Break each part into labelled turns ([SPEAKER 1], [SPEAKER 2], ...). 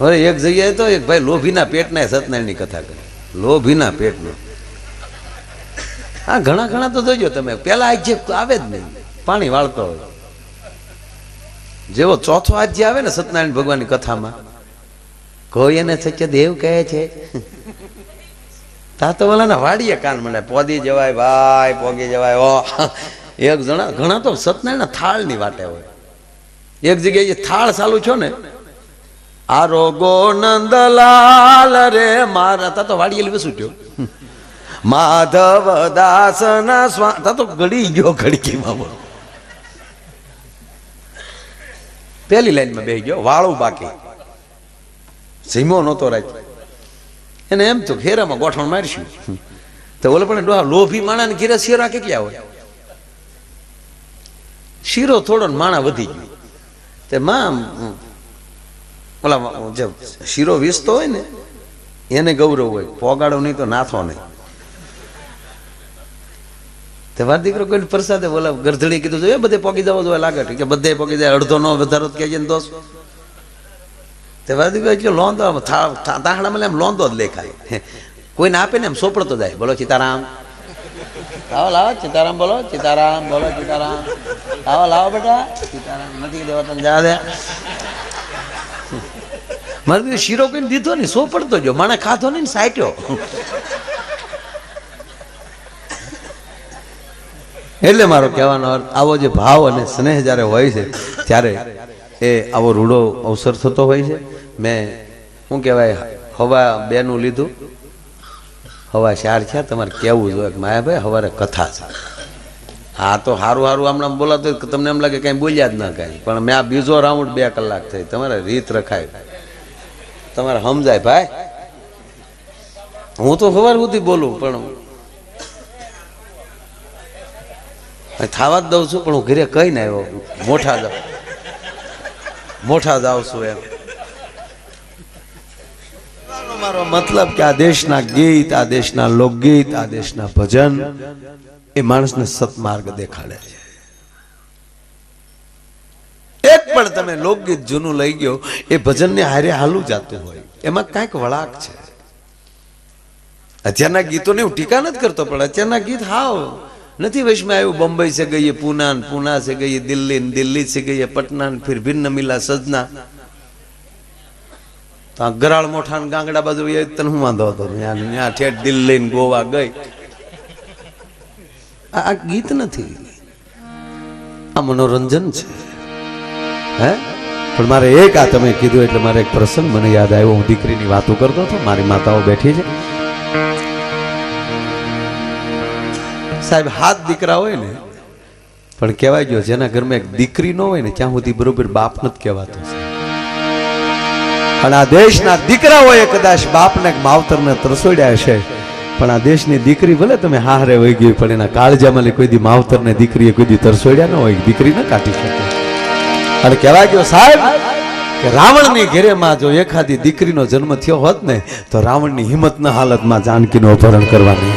[SPEAKER 1] હવે એક જગ્યાએ તો એક ભાઈ લોભીના પેટના સત્યનારાયણની કથા કરે, લોભીના પેટનો. હા ઘણા ઘણા તો જોજો તમે, પેલા આજ આવે જ નહીં, પાણી વાળતો હોય. જેવો ચોથો આજ જે આવે ને સત્યનારાયણ ભગવાનની કથામાં, કોઈ એને સત્ય દેવ કહે છે, તા તો ઓલાના વાડીએ કાન મને પોદી જવાય ભાઈ, પોગી જવાય. ઓ એક જણા ઘણા તો સત્યનારાયણના થાળની વાટે હોય. એક જગ્યાએ થાળ ચાલુ છો ને, આરોગો નંદલાલ રે મારા, તા તો વાડીએ બેસું થયો, માધવ દાસ ના સ્વા, તા તો ઘડી ગયો ઘડીકીમાં. બોલો પેલી લાઈનમાં બેસી ગયો, વાળું બાકી, સીમો નહોતો રાખ્યો. એને એમ તો ખેરામાં ગોઠવણ મારશું તો ઓલે પણ લોભી માણા ને ઘેરે શીરા કેટલા હોય, શીરો થોડો માણા વધી ગયો તે માં ઓલા જે શીરો વીસતો હોય ને એને ગૌરવ હોય, પોગાડો નહીં તો નાથો નહીં. તે વાર દીકરો કોઈ પ્રસાદે બોલા ગરધડી કીધું જોઈએ બધે પોગી જવો જોઈએ લાગે કે બધે પોગી જાય, અડધો નો વધારો કે છે ને દોસ્ત. તે વાર દીકરો લોંદો તાહડામાં એમ લોંદો જ લેખાય, કોઈને આપે ને એમ સોપડતો જાય. બોલો સીતારામ, લાવો લાવો સીતારામ, બોલો સીતારામ, બોલો સીતારામ, લાવો લાવો બેટા સીતારામ, નથી દેવા તને જા દે. મારે શીરો કોઈને દીધો ને સોપડતો જો, માણે ખાધો ને સાટ્યો. એટલે મારો કહેવાનો અર્થ આવો જે ભાવ અને સ્નેહ જ્યારે હોય છે ત્યારે એ આવો રૂડો અવસર થતો હોય છે. મેં શું કહેવાય હવા બેનું લીધું, હવા 4 થયા, તમારે કહેવું જોઈએ કે માયાભાઈ સવારે કથા છે. હા તો સારું સારું હમણાં બોલાતો તમને એમ લાગે કાંઈ બોલ્યા જ ના કાંઈ, પણ મેં આ બીજો રાઉન્ડ 2 કલાક થઈ, તમારે રીત રખાય, તમારે સમજાય ભાઈ. હું તો સવાર સુધી બોલું પણ થાવા જ દઉં છું, પણ હું ઘરે કઈ ના આવ્યો, મોઠા જાઉં છું એમ. મારો મતલબ કે આ દેશના ગીત, આ દેશના લોકગીત, આ દેશના ભજન એ માણસને સત્માર્ગ દેખાડે છે. એક પણ તમે લોકગીત જૂનું લઈ ગયો એ ભજનને હારે હાલું જતું હોય, એમાં કાંઈક વળાક છે. અત્યારના ગીતોને હું ટીકા નથી કરતો, પણ અત્યારના ગીત હાવ નથી વશમાં આવ્યું. बम्बई से गई है पूना, पूना से गई है दिल्ली, दिल्ली से गई है पटना, फिर भिन्न मिला सजना. तो गराड़ मोठा गांगड़ा बाजू ये तन हूँ वांधो तो यहाँ ठेठ दिल्ही ने गोवा गई. आ गीत नहीं, आ मनोरंजन છે હે. પણ મારે એક આ તમે કીધું એટલે મારે એક પ્રસંગ મને યાદ આવ્યો. હું દીકરીની વાતો કરતો હતો, મારી માતાઓ બેઠી છે. સાહેબ 7 દીકરા હોય ને, પણ કહેવાય ગયો જેના ઘરમાં એક દીકરી ન હોય ને ત્યાં સુધી બરોબર બાપ નથી કહેવાતો. અને આ દેશના દીકરાઓએ કદાચ બાપને માવતરને તરસોડ્યા હશે, પણ આ દેશની દીકરી ભલે તમે હારે વહી ગઈ, પણ એના કાળજામાં કોઈ દી માવતરને દીકરીએ કોઈ દી તરસોડ્યા ન હોય, દીકરી ન કાઢી શકે. અને કહેવાય ગયો સાહેબ કે રાવણની ઘેરેમાં જો એખાદી દીકરીનો જન્મ થયો હોત ને તો રાવણની હિંમતના હાલતમાં જાનકીનું અપહરણ કરવાની.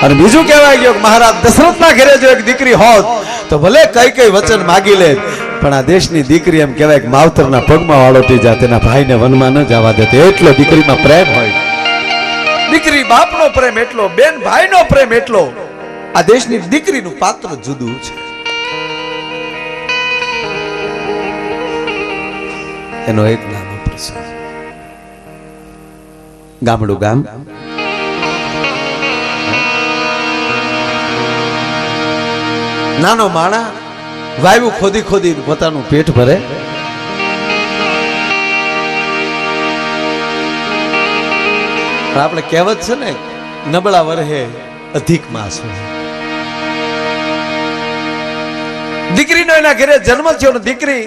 [SPEAKER 1] અને બીજું કહેવાય ગયો કે મહારાજ દશરથના ઘરે જો એક દીકરી હોત તો ભલે કઈ વચન માગી લે, પણ આ દેશની દીકરી એમ કહેવાય કે માવતરના પગમાં વાળોટી જાત, એના ભાઈને વનમાં ન જવા દે. એટલો દીકરીમાં પ્રેમ હોય, દીકરી બાપનો પ્રેમ એટલો, બેન ભાઈનો પ્રેમ એટલો. આ દેશની દીકરીનું પાત્ર જુદું છે. એનો એક નાનો પ્રસંગ. ગામડું ગામ, નાનો માણા વાયુ ખોદી ખોદી પોતાનું પેટ ભરે. આપણે કહેવત છે ને, નબળા વરહે અધિક માસ હોય. દીકરીનો એના ઘરે જન્મ થયો ને દીકરી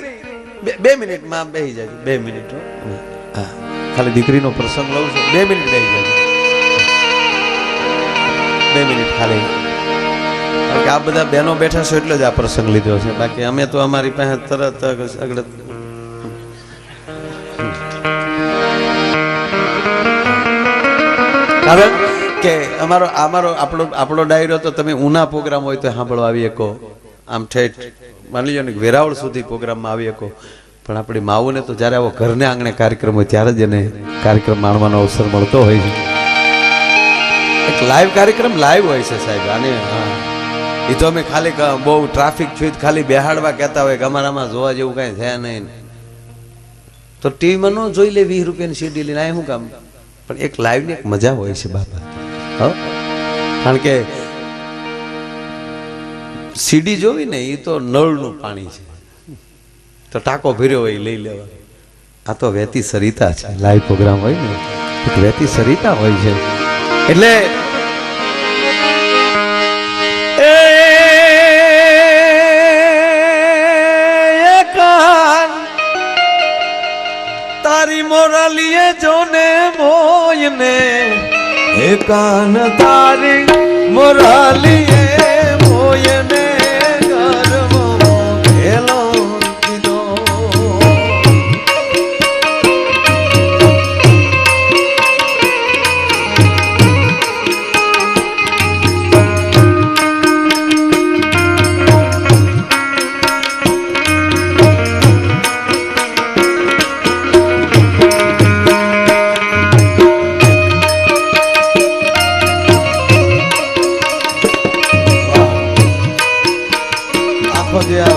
[SPEAKER 1] 2 મિનિટમાં બેસી જાય. 2 મિનિટ હા, ખાલી દીકરીનો પ્રસંગ લઉં છું. 2 મિનિટ બેસી જાય, 2 મિનિટ ખાલી. આ બધા બહેનો બેઠા છો એટલે જ આ પ્રસંગ લીધો છે, બાકી અમે તો અમારી પાસે તરત આગળ. કારણ કે આપણો ડાયરો તો તમે ઉના પ્રોગ્રામ હોય તો સાંભળવા આવી શકો, આમ ઠેઠ માની લો ને વેરાવળ સુધી પ્રોગ્રામમાં આવી શકો, પણ આપણી માઓને તો જ્યારે આવો ઘરને આંગણે કાર્યક્રમ હોય ત્યારે જ એને કાર્યક્રમ માણવાનો અવસર મળતો હોય છે. એક લાઈવ કાર્યક્રમ લાઈવ હોય છે સાહેબ. આને એ તો અમે ખાલી બહુ ટ્રાફિક છું ખાલી બેહાડવા કહેતા હોય કે અમારામાં જોવા જેવું કાંઈ છે નહીં, તો ટીવીમાં ન જોઈ લે 20 રૂપિયાની સીડી લઈને આ શું કામ? પણ એક લાઈવની એક મજા હોય છે બાપા. કારણ કે સીડી જોવી ને એ તો નળનું પાણી છે, તો ટાંકો ભર્યો હોય લઈ લેવા. આ તો વહેતી સરિતા છે. લાઈવ પ્રોગ્રામ હોય ને એક વહેતી સરિતા હોય છે. એટલે તારી મોરાલીએ જોને મોયને એ કાન તારી મોરાલીએ મોયને ગરવો ભેલો કીધો.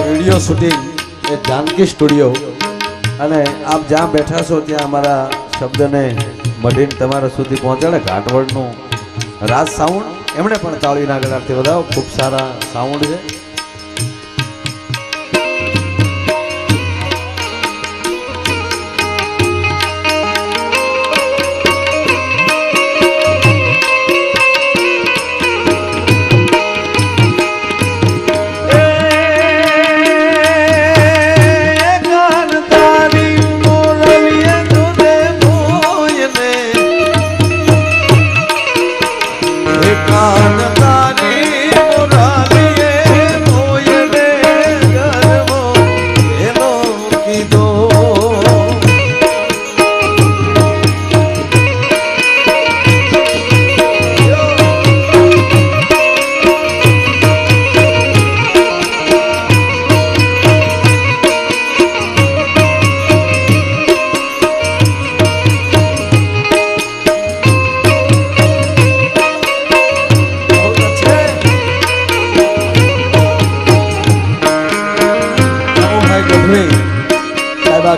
[SPEAKER 1] વિડીયો શૂટિંગ એ જાનકી સ્ટુડિયો, અને આપ જ્યાં બેઠા છો ત્યાં અમારા શબ્દને મઢીને તમારા સુધી પહોંચાડે ઘાટવડનું રાજ સાઉન્ડ, એમણે પણ તાળીના ગળાથી વધાવો. ખૂબ સારા સાઉન્ડ છે.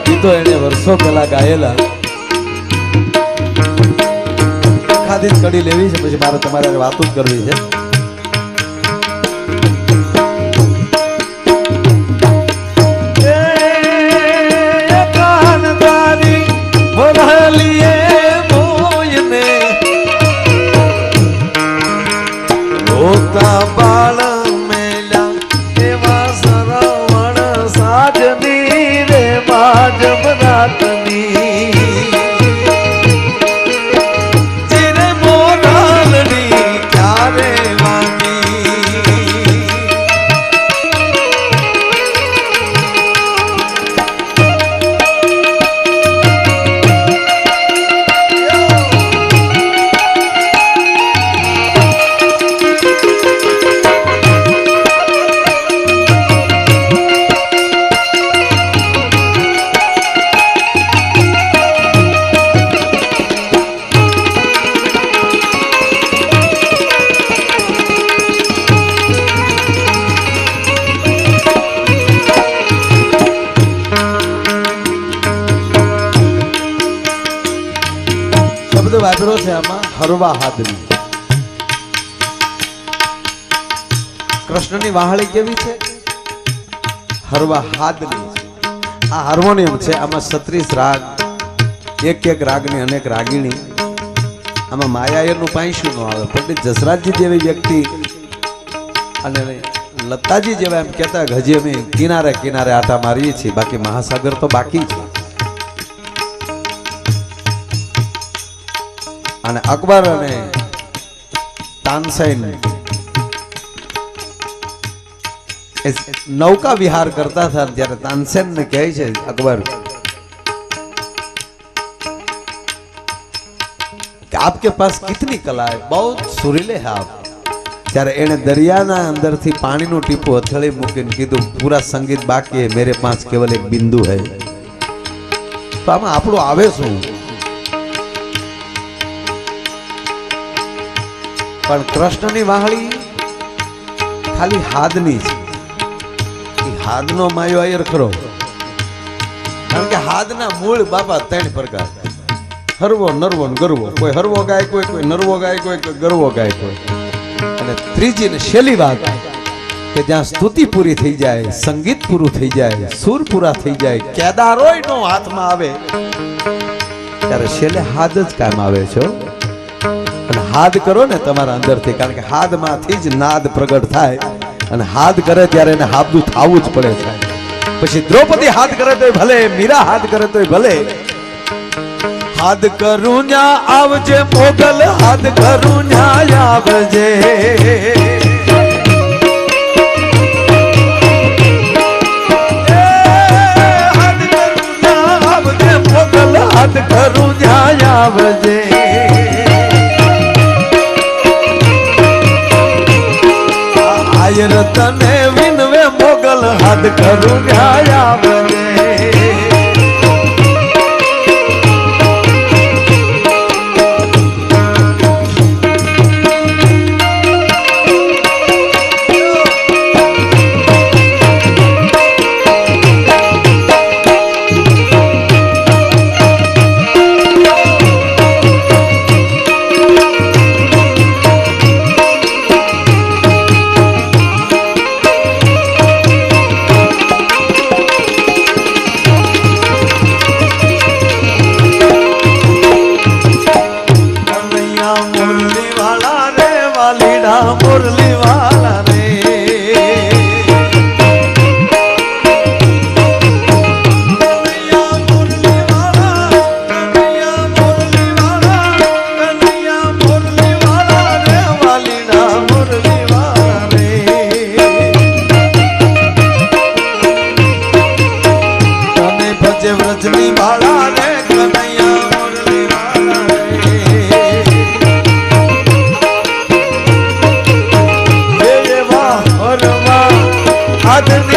[SPEAKER 1] ગીતો એને વર્ષો પહેલા ગાયેલા. ખાધી જ કડી લેવી છે, પછી મારે તમારે વાતો જ કરવી છે. બાળ મેલા એવા સરવણ સાજની રે જબરાતની ચિરે મોડાલની ક્યારે વાદળો છે આમાં હરવા હાદરી. કૃષ્ણની વાહળી કેવી છે? હરવા હાદરી. આ હાર્મોનિયમ છે. આમાં 36 રાગ, એક એક રાગની અનેક રાગીણી. આમાં માયાયરનું પાંચું નો આવે. પંડિત જસરાજજી જેવી વ્યક્તિ અને લતાજી જેવા એમ કહેતા હજી અમે કિનારે કિનારે આટા મારીએ છીએ, બાકી મહાસાગર તો બાકી છે. અને અકબર અને તાનસેન नौका विहार करता था ત્યારે તાનસેન ને કહે છે અકબર कि आपके पास कितनी कला है, बहुत सुरीले हैं आप। ત્યારે એને દરિયાના અંદરથી પાણીનું ટીપું હથેળી મૂકીને કીધું પૂરા સંગીત બાકી है, मेरे पास केवल एक बिंदु है। તો આમાં આપણું આવે શું? પણ કૃષ્ણની વાહળી ખાલી હાદની છે. હાદનો માયો આયર ખરો, કારણ કે હાદના મૂળ બાપા 3 પ્રકાર: હરવો, નરવો ને ગરવો. કોઈ હરવો ગાય, કોઈ નરવો ગાય, કોઈ ગરવો ગાય, કોઈ. અને ત્રીજી ને છેલ્લી વાત કે જ્યાં સ્તુતિ પૂરી થઈ જાય, સંગીત પૂરું થઈ જાય, સુર પૂરા થઈ જાય, કેદારોય નો હાથમાં આવે ત્યારે છેલ્લે હાદ જ કામ આવે છે. અને હાદ કરો ને તમારા અંદરથી, કારણ કે હાદમાંથી જ નાદ પ્રગટ થાય. અને હાદ કરે ત્યારે એને હાબદું થાવું જ પડે છે. પછી દ્રૌપદી હાદ કરે તોય ભલે, મીરા હાદ કરે તોય ભલે. હાદ કરું ન્યા આવજે મોગલ, હાદ કરું ન્યા આવજે. હાદ કરું ન્યા આવજે મોગલ, હાદ કરું ન્યા આવજે. આયર તને વિનવે મોગલ, હાદ કરું ન્યા આવજે. મુરલી વાલા રે, કનૈયા મુરલી વાલા, કનૈયા મુરલી વાલા, કનૈયા મુરલી વાલા રે, વાલીડા મુરલી વાલા રે. તને ભજે વ્રજની બાળા રે, કનૈયા મુરલી વાલા રે. આદરની